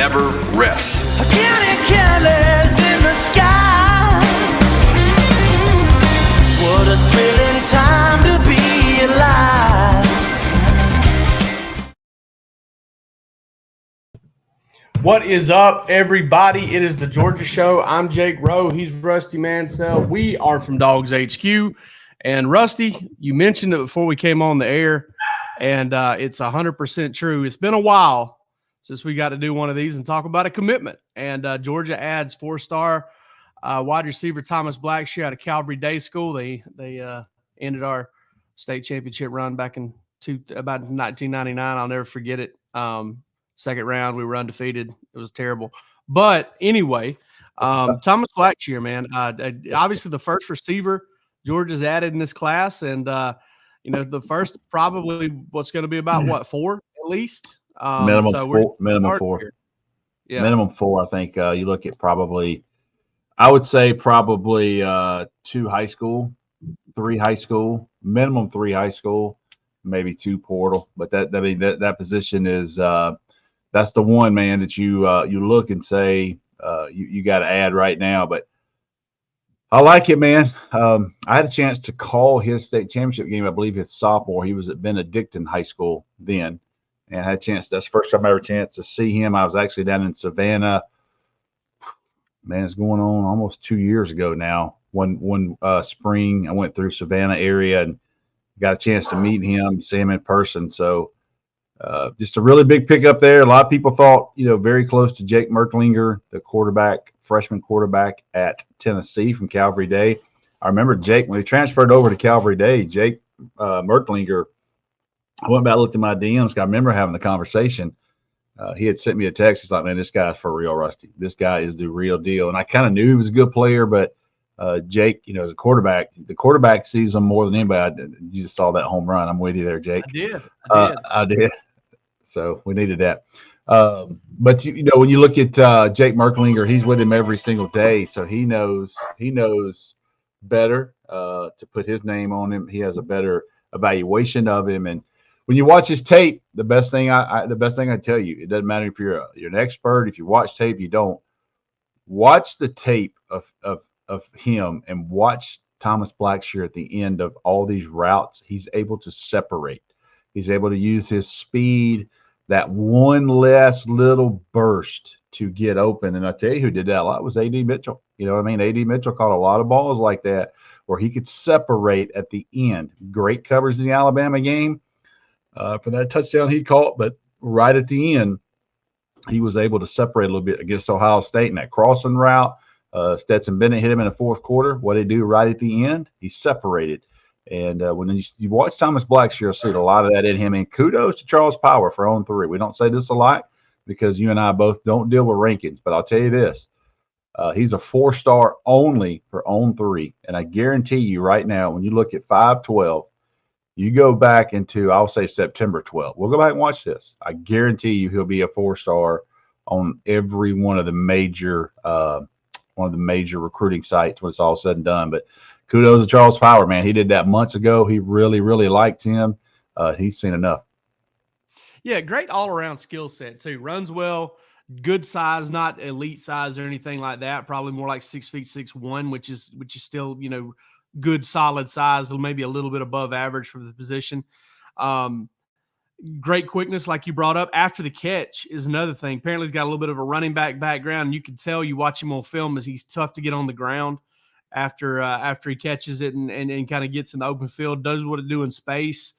never rests. Counting careless in the sky. What a thrilling time to be alive. What is up, everybody? It is the Georgia Show. I'm Jake Rowe. He's Rusty Mansell. We are from DawgsHQ. And Rusty, you mentioned it before we came on the air, and it's 100% true. It's been a while since we got to do one of these and talk about a commitment. And Georgia adds four-star wide receiver Thomas Blackshear out of Calvary Day School. They ended our state championship run back in about 1999. I'll never forget it. Second round, we were undefeated. It was terrible. But anyway, Thomas Blackshear, man, obviously the first receiver Georgia's added in this class, and the first probably what's going to be about what, 4 at least. Minimum so four. Minimum 4. Yeah. Minimum 4. I think you look at probably, I would say probably 2 high school, 3 high school, minimum 3 high school, maybe 2 portal. But that position is that's the one, man, that you look and say you got to add right now. But I like it, man. I had a chance to call his state championship game. I believe his sophomore. He was at Benedictine High School then, and I had a chance. That's the first time I ever had a chance to see him. I was actually down in Savannah. Man, it's going on almost 2 years ago now. One spring, I went through Savannah area and got a chance to meet him, see him in person. So just a really big pickup there. A lot of people thought, very close to Jake Merklinger, the freshman quarterback at Tennessee from Calvary Day. I remember Jake, when he transferred over to Calvary Day, Jake Merklinger, I went back and looked at my DMs. I remember having the conversation. He had sent me a text. He's like, man, this guy's for real, Rusty. This guy is the real deal. And I kind of knew he was a good player, but Jake, as a quarterback, the quarterback sees him more than anybody. You just saw that home run. I'm with you there, Jake. I did. So we needed that. But, when you look at Jake Merklinger, he's with him every single day. So he knows better to put his name on him. He has a better evaluation of him. And when you watch his tape, the best thing I tell you, it doesn't matter if you're an expert, if you watch tape, you don't. Watch the tape of him and watch Thomas Blackshear at the end of all these routes. He's able to separate. He's able to use his speed, that one last little burst to get open. And I tell you who did that a lot was A.D. Mitchell. You know what I mean? A.D. Mitchell caught a lot of balls like that where he could separate at the end. Great covers in the Alabama game for that touchdown he caught. But right at the end, he was able to separate a little bit against Ohio State in that crossing route. Stetson Bennett hit him in the fourth quarter. What did he do right at the end? He separated. And when you watch Thomas Blackshear, you'll see a lot of that in him. And kudos to Charles Power for 0-3. We don't say this a lot because you and I both don't deal with rankings. But I'll tell you this. He's a 4-star only for 0-3. And I guarantee you right now, when you look at 5-12, you go back into, I'll say September 12th. We'll go back and watch this. I guarantee you he'll be a 4-star on every one of the major recruiting sites when it's all said and done. But kudos to Charles Power, man. He did that months ago. He really, really liked him. He's seen enough. Yeah, great all-around skill set, too. Runs well, good size, not elite size or anything like that. Probably more like 6 feet 6'1", which is still, good solid size, maybe a little bit above average for the position. Great quickness, like you brought up. After the catch is another thing. Apparently, he's got a little bit of a running back background, and you can tell, you watch him on film, as he's tough to get on the ground after he catches it and kind of gets in the open field, does what it do in space.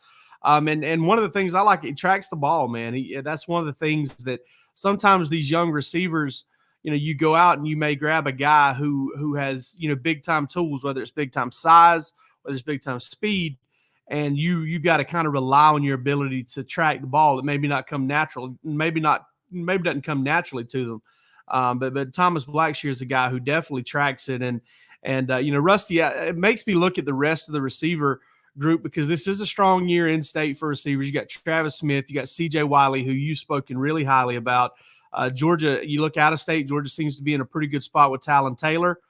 And one of the things I like, he tracks the ball, man. That's one of the things that sometimes these young receivers, you go out and you may grab a guy who has, big time tools, whether it's big time size, whether it's big time speed, and you got to kind of rely on your ability to track the ball. It maybe not come natural, maybe doesn't come naturally to them. But Thomas Blackshear is a guy who definitely tracks it. And Rusty, it makes me look at the rest of the receiver group, because this is a strong year in state for receivers. You got Travis Smith, you got C.J. Wiley, who you've spoken really highly about. Georgia, you look out of state, Georgia seems to be in a pretty good spot with Talon Taylor,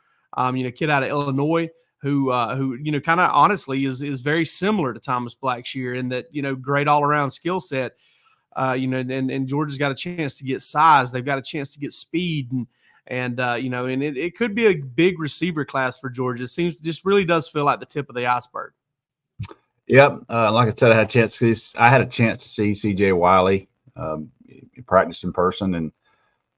kid out of Illinois, who kind of honestly is very similar to Thomas Blackshear in that, great all around skill set. and Georgia's got a chance to get size. They've got a chance to get speed, and it could be a big receiver class for Georgia. It just really does feel like the tip of the iceberg. Yep. Like I said, I had a chance to see C.J. Wiley practice in person, and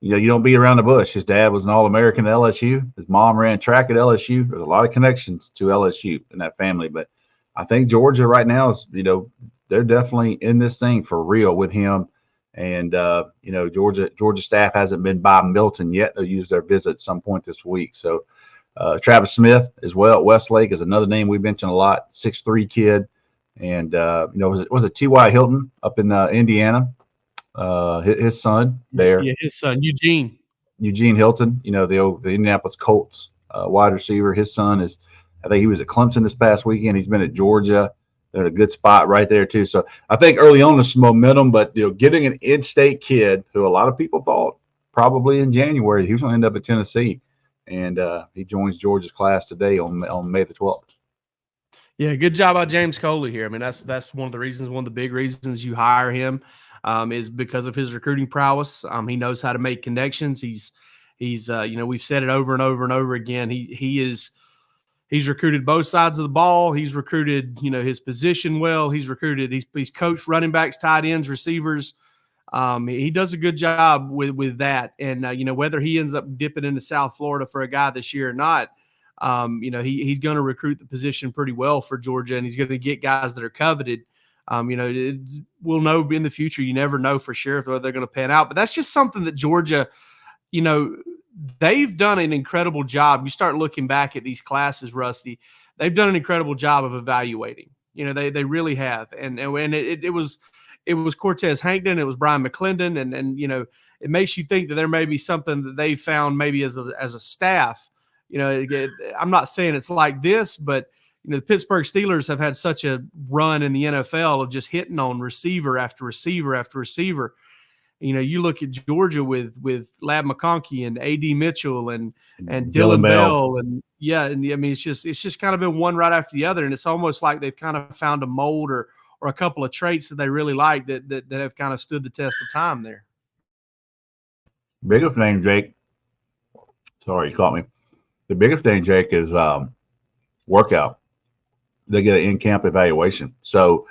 you don't beat around the bush. His dad was an All-American at LSU. His mom ran track at LSU. There's a lot of connections to LSU in that family, but I think Georgia right now is, they're definitely in this thing for real with him. And Georgia staff hasn't been by Milton yet. They'll use their visit at some point this week. So Travis Smith as well at Westlake is another name we mentioned a lot. 6'3" kid, and was it T.Y. Hilton up in Indiana? His son there. Yeah, his son Eugene Hilton. The Indianapolis Colts wide receiver. His son is, I think he was at Clemson this past weekend. He's been at Georgia. They're in a good spot right there too. So I think early on there's some momentum, but getting an in-state kid who a lot of people thought probably in January he was going to end up at Tennessee, and he joins Georgia's class today on May the 12th. Yeah, good job by James Coley here. I mean, that's one of the big reasons you hire him is because of his recruiting prowess. He knows how to make connections. He's we've said it over and over and over again. He's recruited both sides of the ball. He's recruited, his position well. He's coached running backs, tight ends, receivers. He does a good job with that. And, whether he ends up dipping into South Florida for a guy this year or not, he's going to recruit the position pretty well for Georgia, and he's going to get guys that are coveted. We'll know in the future. You never know for sure if they're going to pan out. But that's just something that Georgia, they've done an incredible job. You start looking back at these classes, Rusty, they've done an incredible job of evaluating. They really have. And it was Cortez Hankton, it was Brian McClendon, and it makes you think that there may be something that they found maybe as a staff. I'm not saying it's like this, but the Pittsburgh Steelers have had such a run in the NFL of just hitting on receiver after receiver after receiver. You look at Georgia with Lab McConkey and A.D. Mitchell and Dylan Bell. And I mean, it's just kind of been one right after the other. And it's almost like they've kind of found a mold or a couple of traits that they really like that have kind of stood the test of time there. Biggest thing, Jake. Sorry, you caught me. The biggest thing, Jake, is workout. They get an in-camp evaluation. So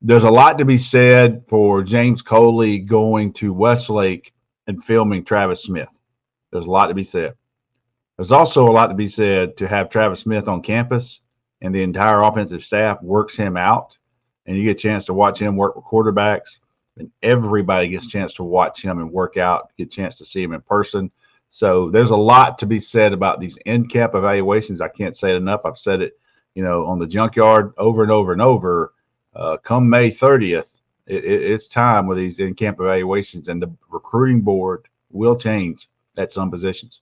there's a lot to be said for James Coley going to Westlake and filming Travis Smith. There's a lot to be said. There's also a lot to be said to have Travis Smith on campus and the entire offensive staff works him out, and you get a chance to watch him work with quarterbacks, and everybody gets a chance to watch him and work out, get a chance to see him in person. So there's a lot to be said about these in-camp evaluations. I can't say it enough. I've said it, on the junkyard over and over and over. Come May 30th, it's time with these in-camp evaluations, and the recruiting board will change at some positions.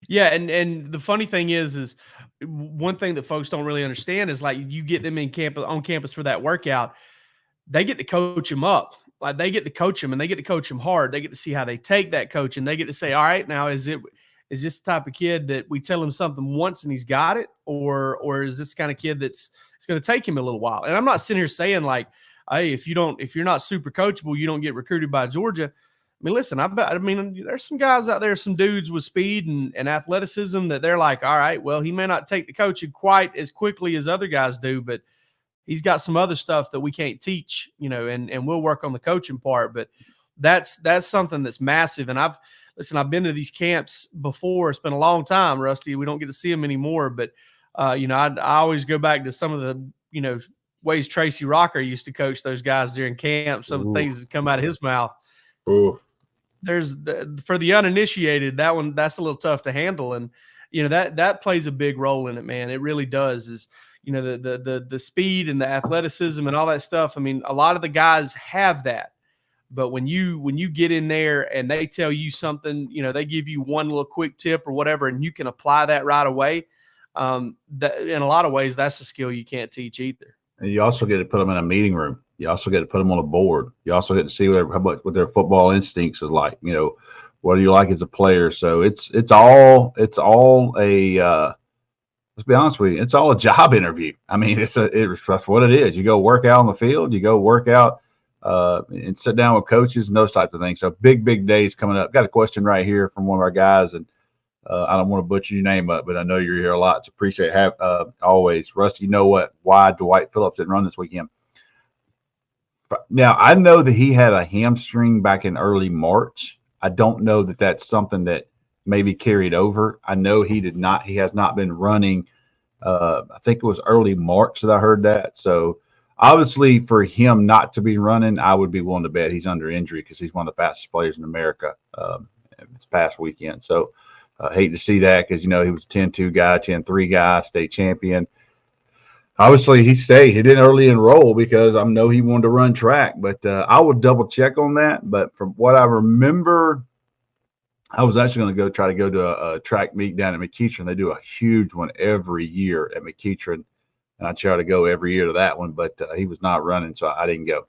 Yeah, and the funny thing is one thing that folks don't really understand is, like, you get them on campus for that workout, they get to coach them up. Like, they get to coach them, and they get to coach them hard. They get to see how they take that coaching. They get to say, all right, now is this the type of kid that we tell him something once and he's got it, or is this kind of kid it's going to take him a little while? And I'm not sitting here saying, like, hey, if you're not super coachable, you don't get recruited by Georgia. I mean, listen, there's some guys out there, some dudes with speed and athleticism that they're like, all right, well, he may not take the coaching quite as quickly as other guys do, but he's got some other stuff that we can't teach, and we'll work on the coaching part. But that's something that's massive. And I've been to these camps before. It's been a long time, Rusty. We don't get to see them anymore. But, I always go back to some of the, ways Tracy Rocker used to coach those guys during camp, some of the things that come out of his mouth. Ooh. There's for the uninitiated, that's a little tough to handle. And, that plays a big role in it, man. It really does. Is, the speed and the athleticism and all that stuff. I mean, a lot of the guys have that. But when you get in there and they tell you something, they give you one little quick tip or whatever, and you can apply that right away. That in a lot of ways, that's a skill you can't teach either. And you also get to put them in a meeting room. You also get to put them on a board. You also get to see what their football instincts is like. What do you like as a player? So it's all a let's be honest with you, it's all a job interview. I mean, that's what it is. You go work out on the field. You go work out and sit down with coaches and those types of things. So big days coming up. Got a question right here from one of our guys, and I don't want to butcher your name up, but I know you're here a lot. So appreciate always. Rusty, you know what? Why Dwight Phillips didn't run this weekend? Now, I know that he had a hamstring back in early March. I don't know that that's something that maybe carried over. I know he did not. He has not been running. I think it was early March that I heard that. So obviously for him not to be running, I would be willing to bet he's under injury because he's one of the fastest players in America this past weekend. So I hate to see that because, he was a 10-2 guy, 10-3 guy, state champion. Obviously, he stayed. He didn't early enroll because I know he wanted to run track. But I would double check on that. But from what I remember, I was actually going to try to go to a track meet down at McEachern. They do a huge one every year at McEachern. And I try to go every year to that one. But he was not running, so I didn't go.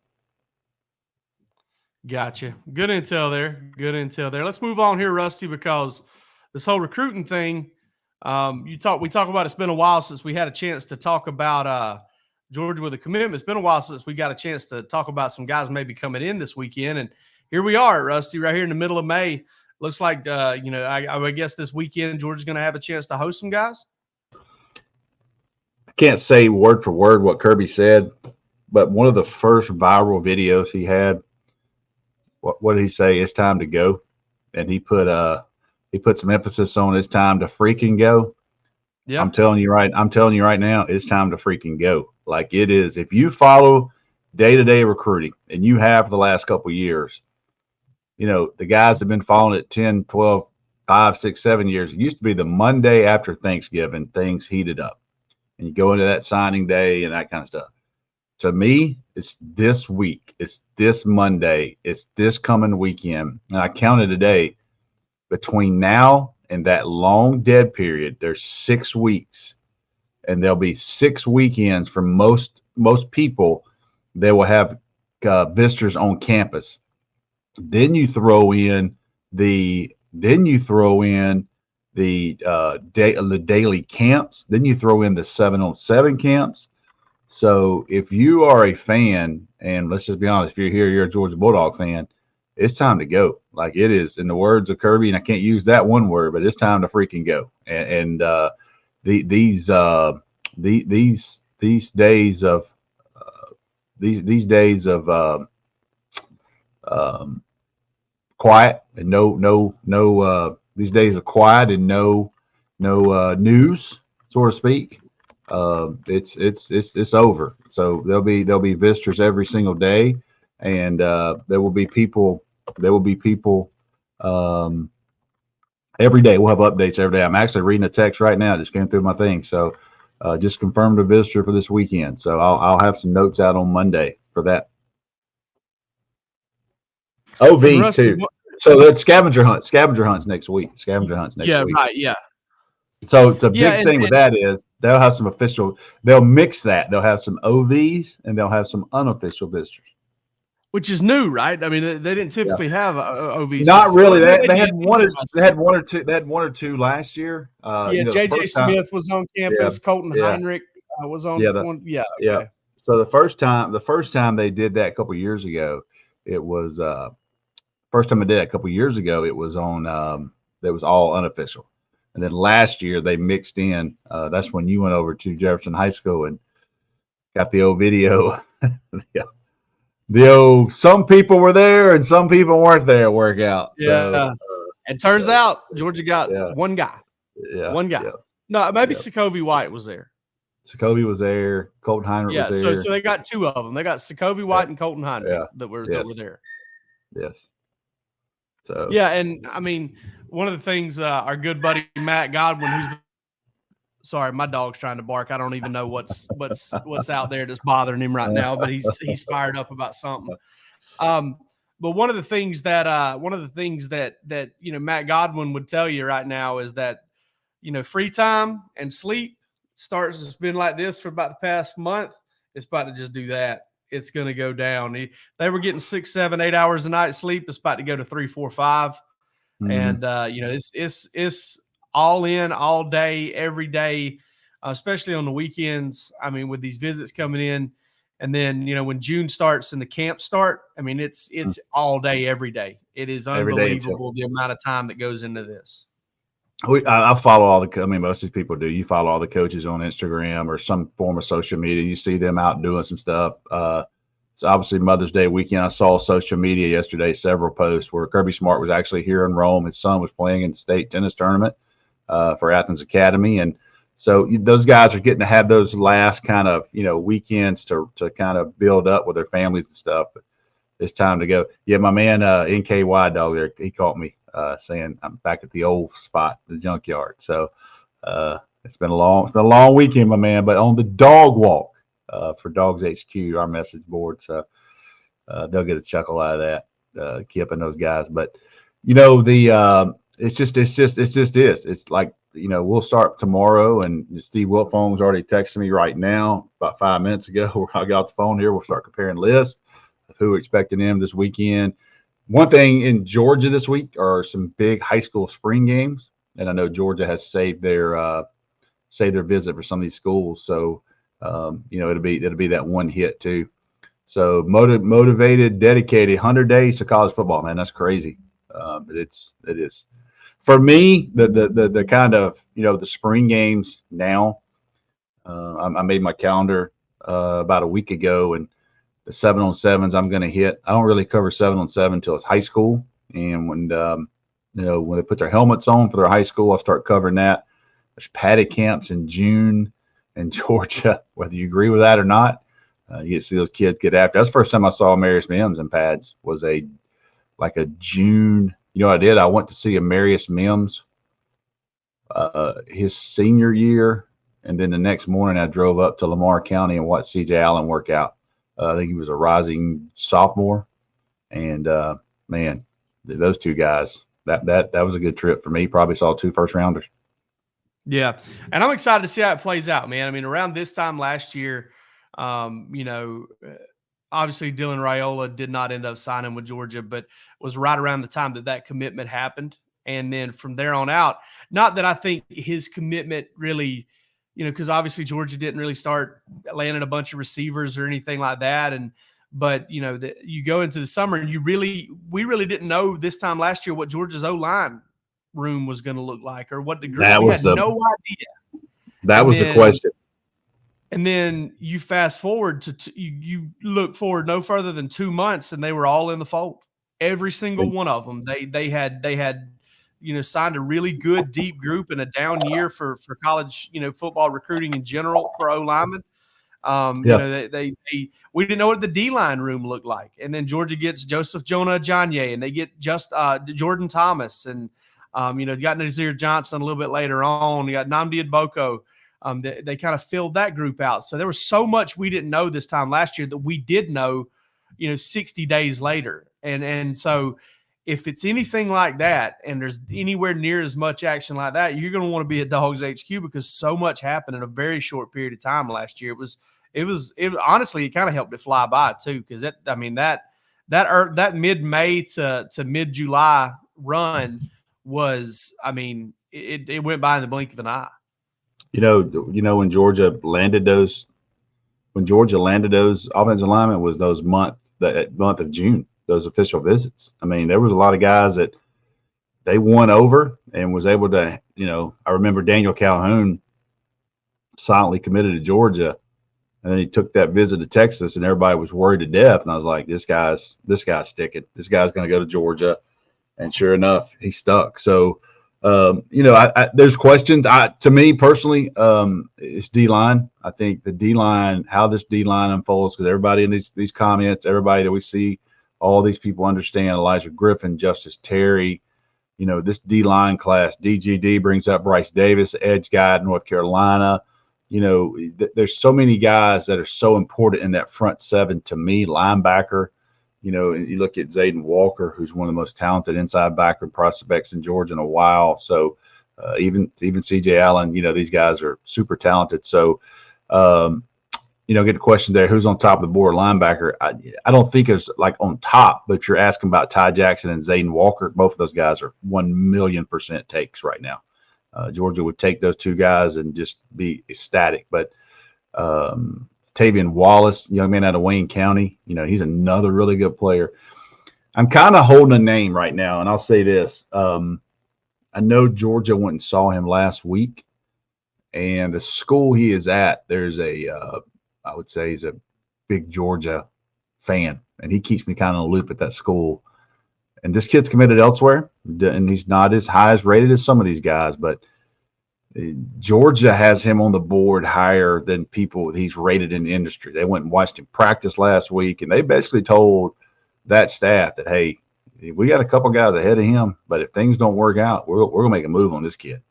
Gotcha. Good intel there. Good intel there. Let's move on here, Rusty, because this whole recruiting thing, we talk about it's been a while since we had a chance to talk about Georgia with a commitment. It's been a while since we got a chance to talk about some guys maybe coming in this weekend. And here we are, Rusty, right here in the middle of May. Looks like, I guess this weekend Georgia's going to have a chance to host some guys. I can't say word for word what Kirby said, but one of the first viral videos he had, what did he say? It's time to go. And he put some emphasis on it's time to freaking go. Yeah. I'm telling you right now, it's time to freaking go. Like it is. If you follow day-to-day recruiting, and you have for the last couple of years, the guys have been following it 10, 12, 5, 6, 7 years. It used to be the Monday after Thanksgiving, things heated up. And you go into that signing day and that kind of stuff. To me, it's this week. It's this Monday. It's this coming weekend. And I counted today, between now and that long dead period, there's 6 weeks. And there'll be 6 weekends for most people. They will have visitors on campus. Then you throw in the daily camps. Then you throw in the 7-on-7 camps. So if you are a fan, and let's just be honest, if you're here, you're a Georgia Bulldog fan, it's time to go. Like it is, in the words of Kirby, and I can't use that one word, but it's time to freaking go. And these days of quiet and no these days of quiet and no news, so to speak. It's over. So there'll be visitors every single day, and there will be people every day. We'll have updates every day. I'm actually reading a text right now, just came through my thing. So just confirmed a visitor for this weekend. So I'll have some notes out on Monday for that. OVs too. So that's scavenger hunts next week. Scavenger hunts next week. Yeah, right. Yeah. So it's a big thing with that is they'll have some they'll mix that. They'll have some OVs and they'll have some unofficial visitors. Which is new, right? I mean, they didn't typically have OVs. Not really. They had one or two last year. JJ Smith was on campus. Yeah, Colton Heinrich was on one. Yeah. Okay. Yeah. So the first time they did that a couple of years ago, it was first time I did it a couple of years ago, it was on that was all unofficial. And then last year they mixed in. That's when you went over to Jefferson High School and got the old video. The old some people were there and some people weren't there workout. Yeah. So, it turns out Georgia got one guy. Yeah. One guy. Yeah. No, maybe Sokovie White was there. Sokovie was there. Colton Heinrich was there. So they got 2 of them. They got Sokovie White and Colton Heinrich that were there. Yes. So and I mean, one of the things our good buddy Matt Godwin, sorry, my dog's trying to bark. I don't even know what's out there that's bothering him right now, but he's fired up about something. But one of the things that Matt Godwin would tell you right now is that free time and sleep it's been like this for about the past month. It's about to just do that. It's going to go down. They were getting 6, 7, 8 hours a night sleep. It's about to go to 3, 4, 5. Mm-hmm. And it's all in all day, every day, especially on the weekends. I mean, with these visits coming in, And then, when June starts and the camps start, I mean, it's all day, every day. It is Every day unbelievable the amount of time that goes into this. I follow all the. I mean, most of these people do. You follow all the coaches on Instagram or some form of social media. You see them out doing some stuff. It's obviously Mother's Day weekend. I saw social media yesterday, several posts where Kirby Smart was actually here in Rome. His son was playing in the state tennis tournament for Athens Academy, and so those guys are getting to have those last kind of weekends to kind of build up with their families and stuff. But it's time to go. Yeah, my man NKY dog there, he caught me saying I'm back at the old spot, the junkyard. So it's been a long weekend, my man. But on the dog walk for DawgsHQ, our message board, so they'll get a chuckle out of that, Kip and those guys. But it's just it's like we'll start tomorrow, and Steve Wiltfong's already texting me right now about 5 minutes ago. I got the phone here. We'll start comparing lists of who we're expecting them this weekend. One thing in Georgia this week are some big high school spring games, and I know Georgia has saved their visit for some of these schools. So it'll be that one hit too. So motivated, dedicated, 100 days to college football, man. That's crazy. But it is for me the kind of the spring games now. I made my calendar about a week ago, and the 7-on-7s I'm going to hit. I don't really cover 7-on-7 until it's high school, and when they put their helmets on for their high school, I'll start covering that. There's paddock camps in June in Georgia, whether you agree with that or not. You get to see those kids get after. That's the first time I saw Marius Mims in pads. Was a June. You know what I did? I went to see Marius Mims his senior year, and then the next morning I drove up to Lamar County and watched C.J. Allen work out. I think he was a rising sophomore, and man, those two guys. That was a good trip for me. Probably saw 2 first-rounders. Yeah, and I'm excited to see how it plays out, man. I mean, around this time last year, obviously Dylan Raiola did not end up signing with Georgia, but was right around the time that commitment happened. And then from there on out, not that I think his commitment really, because obviously Georgia didn't really start landing a bunch of receivers or anything like that. But you go into the summer and we really didn't know this time last year what Georgia's O-line room was going to look like or what degree. We had no idea. That was the question. And then you fast forward to you look forward no further than 2 months, and they were all in the fold. Every single one of them. They had signed a really good deep group in a down year for college football recruiting in general for O linemen. We didn't know what the D-line room looked like, and then Georgia gets Joseph Jonah Ajayi, and they get just Jordan Thomas, and you got Nazir Johnson a little bit later on. You got Nnamdi Adboko. They kind of filled that group out. So there was so much we didn't know this time last year that we did know, 60 days later. And so if it's anything like that and there's anywhere near as much action like that, you're going to want to be at DawgsHQ because so much happened in a very short period of time last year. It was honestly, it kind of helped it fly by too. Cause that mid-May to mid-July run was, it went by in the blink of an eye. When Georgia landed those offensive linemen was that month of June, those official visits. There was a lot of guys that they won over and was able to, I remember Daniel Calhoun silently committed to Georgia, and then he took that visit to Texas, and everybody was worried to death. And I was like, this guy's sticking. This guy's going to go to Georgia. And sure enough, he stuck. So, there's questions. To me personally, it's D-line. I think the D-line, how this D-line unfolds, because everybody in these comments, everybody that we see, all these people understand Elijah Griffin, Justice Terry, this D-line class. DGD brings up Bryce Davis, edge guy at North Carolina. There's so many guys that are so important in that front seven to me. Linebacker. You look at Zayden Walker, who's one of the most talented inside backer prospects in Georgia in a while. So even C.J. Allen, these guys are super talented. So, get the question there, who's on top of the board linebacker? I don't think it's like on top, but you're asking about Ty Jackson and Zayden Walker. Both of those guys are 1,000,000% takes right now. Georgia would take those two guys and just be ecstatic. But Tavian Wallace, young man out of Wayne County. He's another really good player. I'm kind of holding a name right now, and I'll say this. I know Georgia went and saw him last week, and the school he is at, there's I would say he's a big Georgia fan, and he keeps me kind of in the loop at that school. And this kid's committed elsewhere, and he's not as high as rated as some of these guys, but Georgia has him on the board higher than people he's rated in the industry. They went and watched him practice last week, and they basically told that staff that, hey, we got a couple guys ahead of him, but if things don't work out, we're going to make a move on this kid.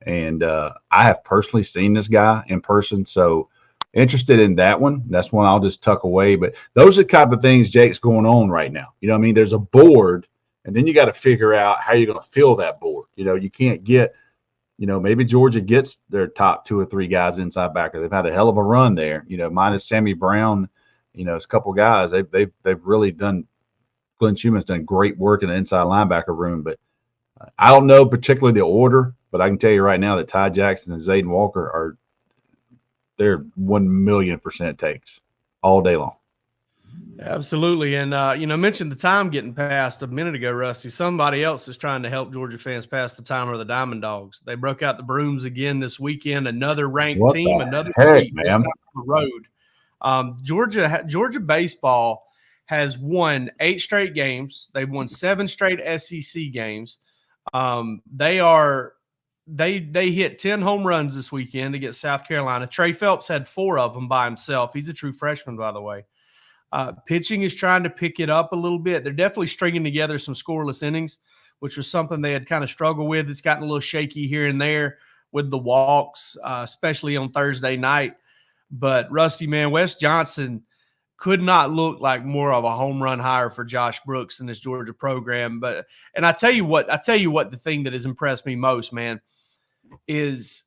And I have personally seen this guy in person, so interested in that one. That's one I'll just tuck away. But those are the type of things, Jake's going on right now. You know what I mean? There's a board, and then you got to figure out how you're going to fill that board. You can't get – maybe Georgia gets their top 2 or 3 guys inside backer. They've had a hell of a run there. Minus Sammy Brown, it's a couple guys. They've really done. Glenn Schumann's done great work in the inside linebacker room. But I don't know particularly the order, but I can tell you right now that Ty Jackson and Zayden Walker they're 1,000,000% takes all day long. Absolutely. And, mentioned the time getting passed a minute ago, Rusty. Somebody else is trying to help Georgia fans pass the time are the Diamond Dogs. They broke out the brooms again this weekend. Another ranked team, another sweep, this time on the road. Georgia baseball has won 8 straight games. They've won 7 straight SEC games. They hit 10 home runs this weekend against South Carolina. Trey Phelps had 4 of them by himself. He's a true freshman, by the way. Pitching is trying to pick it up a little bit. They're definitely stringing together some scoreless innings, which was something they had kind of struggled with. It's gotten a little shaky here and there with the walks, especially on Thursday night. But Rusty, man, Wes Johnson could not look like more of a home run hire for Josh Brooks in this Georgia program. And I tell you what, the thing that has impressed me most, man, is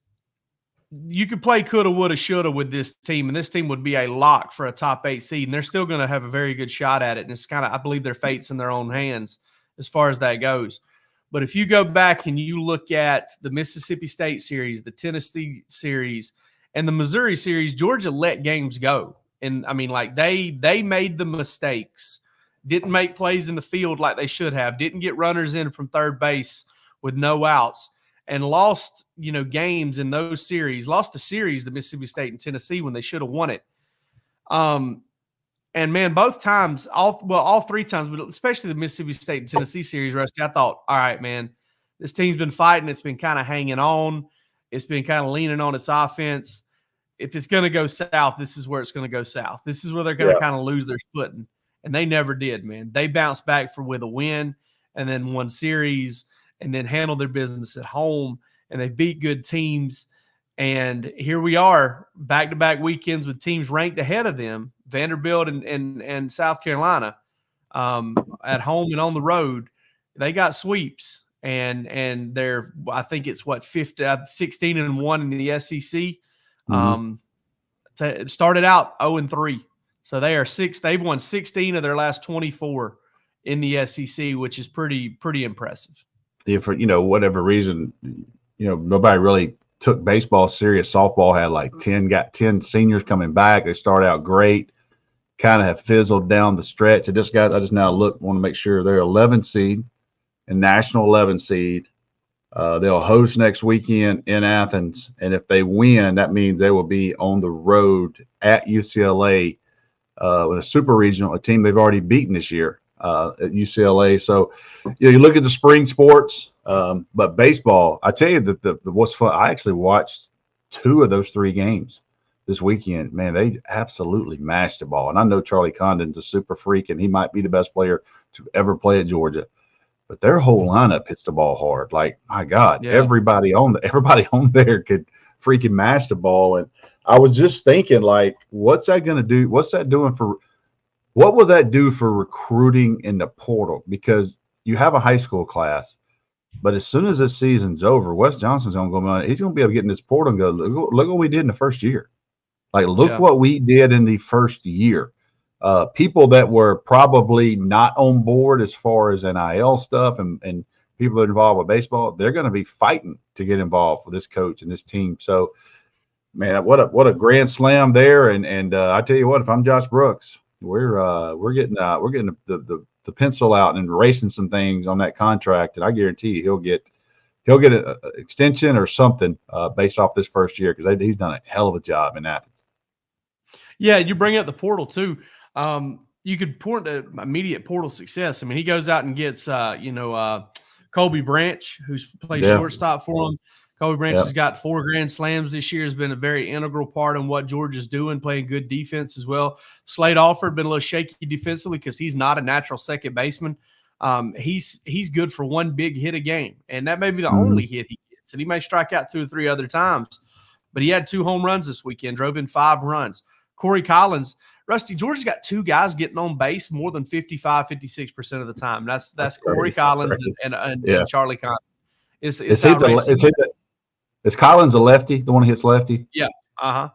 you could play coulda, woulda, shoulda with this team, and this team would be a lock for a top 8 seed, and they're still going to have a very good shot at it. And it's kind of, I believe their fate's in their own hands as far as that goes. But if you go back and you look at the Mississippi State series, the Tennessee series, and the Missouri series, Georgia let games go. And I mean, like they made the mistakes, didn't make plays in the field like they should have, didn't get runners in from third base with no outs, and lost, games in those series, lost the series to Mississippi State and Tennessee when they should have won it. And man, both times, all 3 times, but especially the Mississippi State and Tennessee series, Rusty, I thought, all right, man, this team's been fighting. It's been kind of hanging on. It's been kind of leaning on its offense. If it's going to go south, this is where it's going to go south. This is where they're going to kind of lose their footing. And they never did, man. They bounced back with a win and then won series and then handled their business at home, and they beat good teams. And here we are, back-to-back weekends with teams ranked ahead of them, Vanderbilt and South Carolina, at home and on the road. They got sweeps, and they're, I think it's 16-1 in the SEC. It started out 0-3, so they are 6. They've won 16 of their last 24 in the SEC, which is pretty impressive. Yeah, for whatever reason, nobody really took baseball serious. Softball had like 10 seniors coming back. They started out great, kind of have fizzled down the stretch. I just now want to make sure they're 11 seed and national 11 seed. They'll host next weekend in Athens, and if they win, that means they will be on the road at UCLA with a super regional, a team they've already beaten this year at UCLA. So, you look at the spring sports, but baseball, I tell you that what's fun, I actually watched 2 of those 3 games this weekend. Man, they absolutely mashed the ball. And I know Charlie Condon's a super freak, and he might be the best player to ever play at Georgia. But their whole lineup hits the ball hard. Like, my God, everybody on there could freaking mash the ball. And I was just thinking, like, what's that going to do? What will that do for recruiting in the portal? Because you have a high school class, but as soon as this season's over, Wes Johnson's going to go on. He's going to be able to get in this portal and go, look what we did in the first year. Like, look what we did in the first year. People that were probably not on board as far as NIL stuff and people that are involved with baseball, they're going to be fighting to get involved with this coach and this team. So Man, what a grand slam there. And I tell you what, if I'm Josh Brooks, we're getting the pencil out and erasing some things on that contract, and I guarantee you he'll get an extension or something based off this first year, because he's done a hell of a job in Athens. Yeah, you bring up the portal too. You could point to immediate portal success. I mean, he goes out and gets Kobe Branch, who's played shortstop for him. Kobe Branch has got 4 grand slams this year, has been a very integral part in what Georgia's doing, playing good defense as well. Slade Alford been a little shaky defensively because he's not a natural second baseman. He's good for 1 big hit a game, and that may be the only hit he gets, and he may strike out 2 or 3 other times. But he had 2 home runs this weekend, drove in 5 runs. Corey Collins, Rusty, Georgia's got 2 guys getting on base more than 55, 56% of the time. That's Corey Collins and Charlie Condon. Is Collins a lefty? The one who hits lefty? Yeah. God,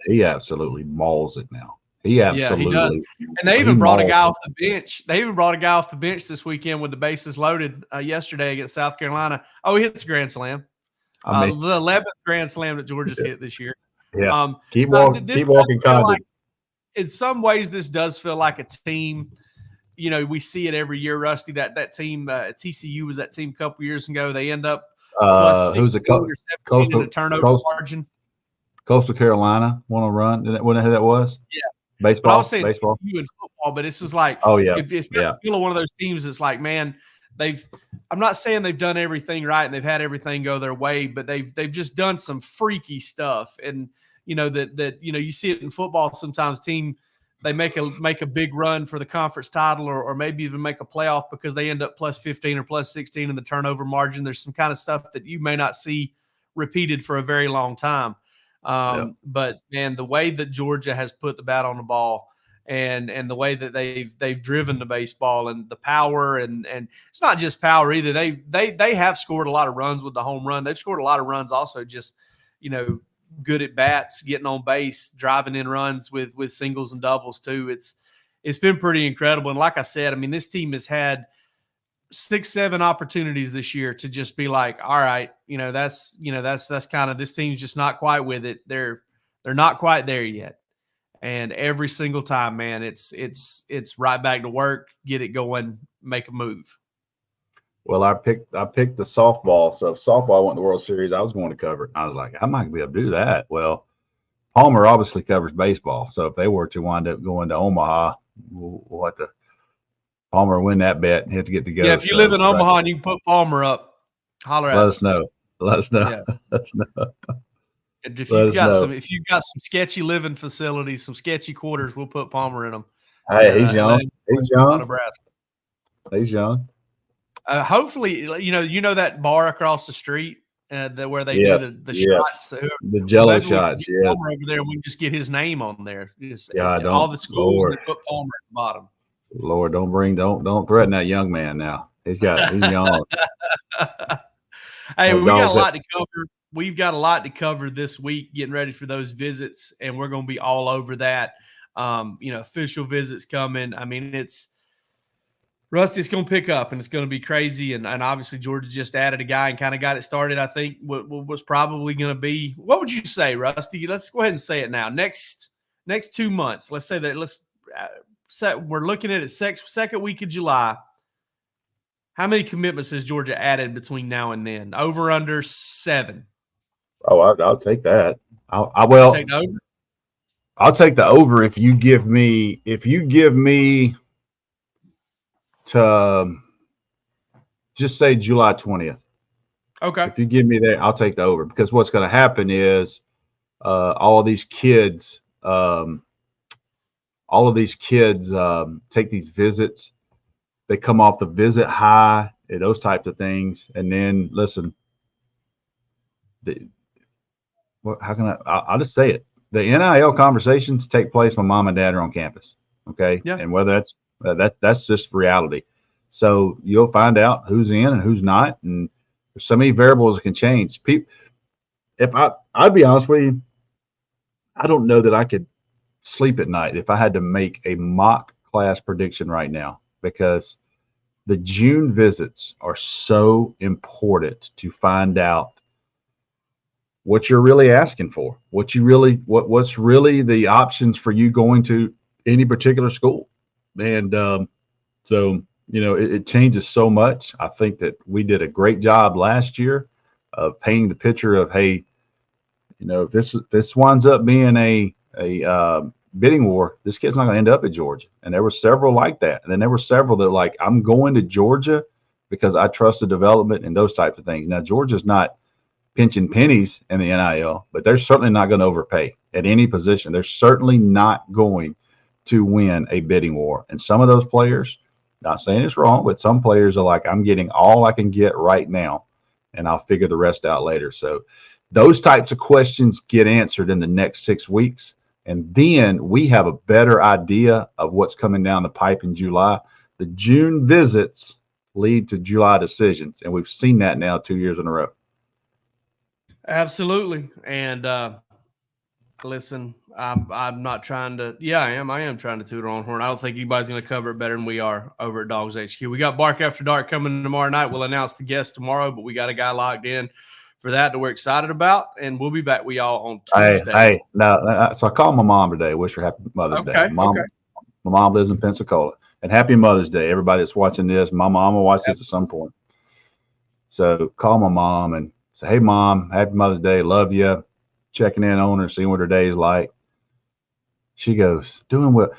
he absolutely mauls it now. He absolutely. Yeah, he does. And they even brought a guy off the bench. They even brought a guy off the bench this weekend with the bases loaded yesterday against South Carolina. Oh, he hits a grand slam. The 11th grand slam that Georgia's hit this year. Yeah. Keep walking, Condon. Like, in some ways, this does feel like a team. You know, we see it every year, Rusty. That team, TCU was that team a couple years ago. They end up who's a coastal in a turnover margin. Coastal Carolina want to run. Who that was? Yeah, baseball. But I was saying baseball in football, but it's just like, it's got the feel of one of those teams. It's like, man, I'm not saying they've done everything right and they've had everything go their way, but they've just done some freaky stuff. And you know that you see it in football sometimes. They make a big run for the conference title, or maybe even make a playoff because they end up plus 15 or plus 16 in the turnover margin. There's some kind of stuff that you may not see repeated for a very long time. But man, the way that Georgia has put the bat on the ball and the way that they've driven the baseball and the power and it's not just power either. They have scored a lot of runs with the home run. They've scored a lot of runs also just, good at bats, getting on base, driving in runs with singles and doubles too. It's been pretty incredible. And like I said, I mean, this team has had 6-7 opportunities this year to just be like, all right, that's kind of, this team's just not quite with it. They're not quite there yet. And every single time, man, it's right back to work, get it going, make a move. Well, I picked the softball. So if softball went to the World Series, I was going to cover it. I was like, I'm not going to be able to do that. Well, Palmer obviously covers baseball. So if they were to wind up going to Omaha, we'll have to Palmer win that bet and have to get together. Yeah, if you live in Omaha and you can put Palmer up, holler at us. Let us know. Yeah. Let us know. And if you've got some sketchy living facilities, some sketchy quarters, we'll put Palmer in them. Hey, he's young. He's young. Hopefully, you know that bar across the street where they do the shots, the Jello shots. Yeah, over there, and we can just get his name on there. All the schools they put Palmer at the bottom. Lord, don't threaten that young man now. He's young. Hey, we got a lot to cover. We've got a lot to cover this week, getting ready for those visits, and we're going to be all over that. Official visits coming. I mean, Rusty, it's going to pick up, and it's going to be crazy. And obviously, Georgia just added a guy and kind of got it started. I think what was probably going to be, what would you say, Rusty? Let's go ahead and say it now. Next 2 months, let's say that we're looking at it second week of July. How many commitments has Georgia added between now and then? Over, under 7? Oh, I'll take that. I'll take the over. I'll take the over if you give me to just say July 20th. Okay. If you give me that, I'll take the over, because what's going to happen is all of these kids take these visits. They come off the visit high and those types of things. And then listen, I'll just say it. The NIL conversations take place when mom and dad are on campus. Okay. Yeah. And whether that's just reality. So you'll find out who's in and who's not. And there's so many variables that can change. I'd be honest with you, I don't know that I could sleep at night if I had to make a mock class prediction right now, because the June visits are so important to find out what you're really asking for, what's really the options for you going to any particular school. And so, it changes so much. I think that we did a great job last year of painting the picture of, hey, this winds up being a bidding war. This kid's not going to end up at Georgia. And there were several like that. And then there were several that like, I'm going to Georgia because I trust the development and those types of things. Now, Georgia's not pinching pennies in the NIL, but they're certainly not going to overpay at any position. They're certainly not going to win a bidding war. And some of those players, not saying it's wrong, but some players are like, I'm getting all I can get right now, and I'll figure the rest out later. So those types of questions get answered in the next 6 weeks. And then we have a better idea of what's coming down the pipe in July. The June visits lead to July decisions. And we've seen that now 2 years in a row. Absolutely. And listen, I'm not trying to. Yeah, I am trying to toot our own horn. I don't think anybody's going to cover it better than we are over at DawgsHQ. We got Bark After Dark coming tomorrow night. We'll announce the guest tomorrow, but we got a guy locked in for that we're excited about, and we'll be back with y'all on Tuesday. So I called my mom today. Wish her happy Mother's Day. My mom lives in Pensacola, and happy Mother's Day. Everybody that's watching this, my mom will watch this at some point. So call my mom and say, hey, Mom, happy Mother's Day. Love you. Checking in on her, seeing what her day is like. She goes, doing well.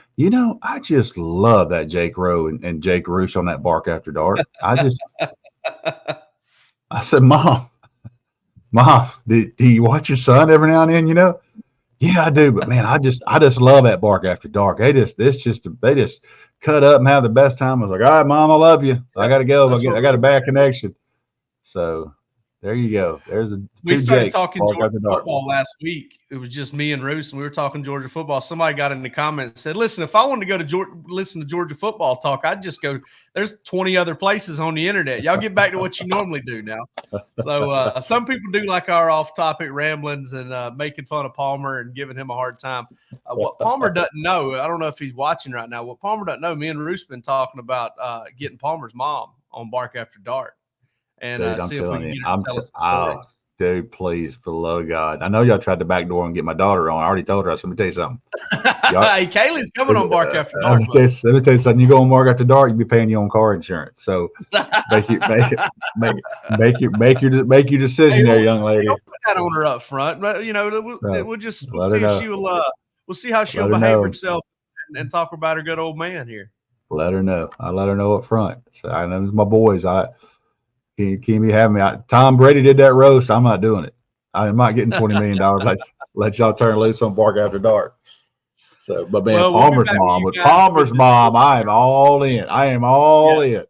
I just love that Jake Rowe and Jake Roosh on that Bark After Dark. I said, Mom, do you watch your son every now and then? Yeah, I do. But man, I just love that Bark After Dark. They just cut up and have the best time. I was like, all right, Mom, I love you. I got to go. I got a bad connection. So there you go. We started talking Georgia football last week. It was just me and Roos, and we were talking Georgia football. Somebody got in the comments and said, listen, if I wanted to go to listen to Georgia football talk, I'd just go. There's 20 other places on the internet. Y'all get back to what you normally do now. So some people do like our off-topic ramblings and making fun of Palmer and giving him a hard time. What Palmer doesn't know, I don't know if he's watching right now. What Palmer doesn't know, me and Roos been talking about getting Palmer's mom on Bark After Dark. And dude, see if we can get her to tell us the stories. Dude, please, for the love of God. I know y'all tried to backdoor and get my daughter on. I already told her. I said, let me tell you something. Hey, Kaylee's coming on Bark After Dark. Let me tell you something. You go on Bark After Dark, you'll be paying your own car insurance. So make your decision there, young lady. Don't put that on her up front. But we'll see if she'll we'll see how she'll behave herself and talk about her good old man here. Let her know. I let her know up front. So I know it's my boys. Can't be having me. Tom Brady did that roast. I'm not doing it. I'm not getting $20 million. Let y'all turn loose on Bark After Dark. So, but man, Palmer's mom, I am all in. I am all in.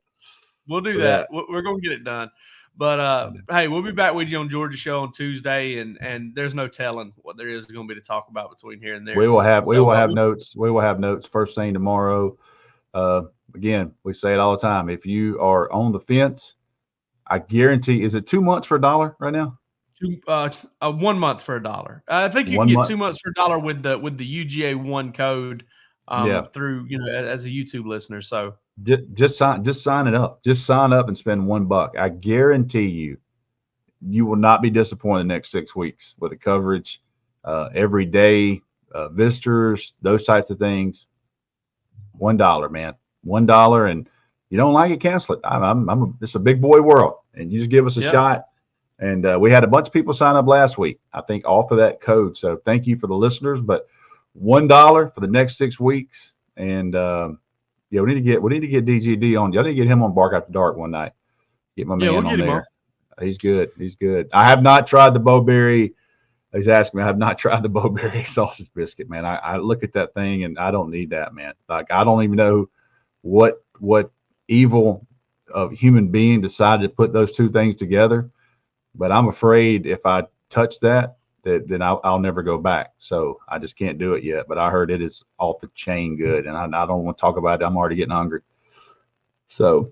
We'll do that. We're gonna get it done. But hey, we'll be back with you on Georgia Show on Tuesday, and there's no telling what there is going to be to talk about between here and there. We will have notes. We will have notes first thing tomorrow. Again, we say it all the time. If you are on the fence, I guarantee, is it 2 months for $1 right now? 1 month for $1. I think you can get 2 months for $1 with the UGA 1 code through as a YouTube listener. So just sign it up. Just sign up and spend $1. I guarantee you will not be disappointed in the next 6 weeks with the coverage, every day, visitors, those types of things. $1, man. $1, and you don't like it, cancel it. It's a big boy world, and you just give us a shot. And we had a bunch of people sign up last week, I think, off of that code. So thank you for the listeners. But $1 for the next 6 weeks, and we need to get DGD on. Y'all need to get him on Bark After Dark one night. Get my man on there. He's good. He's good. I have not tried the Bowberry. He's asking me. I have not tried the Bowberry sausage biscuit, man. I look at that thing and I don't need that, man. Like, I don't even know what evil of human being decided to put those two things together, but I'm afraid if I touch that, then I'll never go back. So I just can't do it yet. But I heard it is off the chain good, and I don't want to talk about it. I'm already getting hungry. So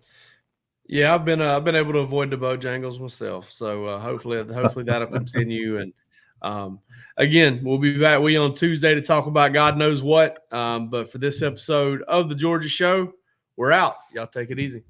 yeah, I've been able to avoid the Bojangles myself. So hopefully that'll continue. And again, we'll be back on Tuesday to talk about God knows what. But for this episode of the Georgia Show, we're out. Y'all take it easy.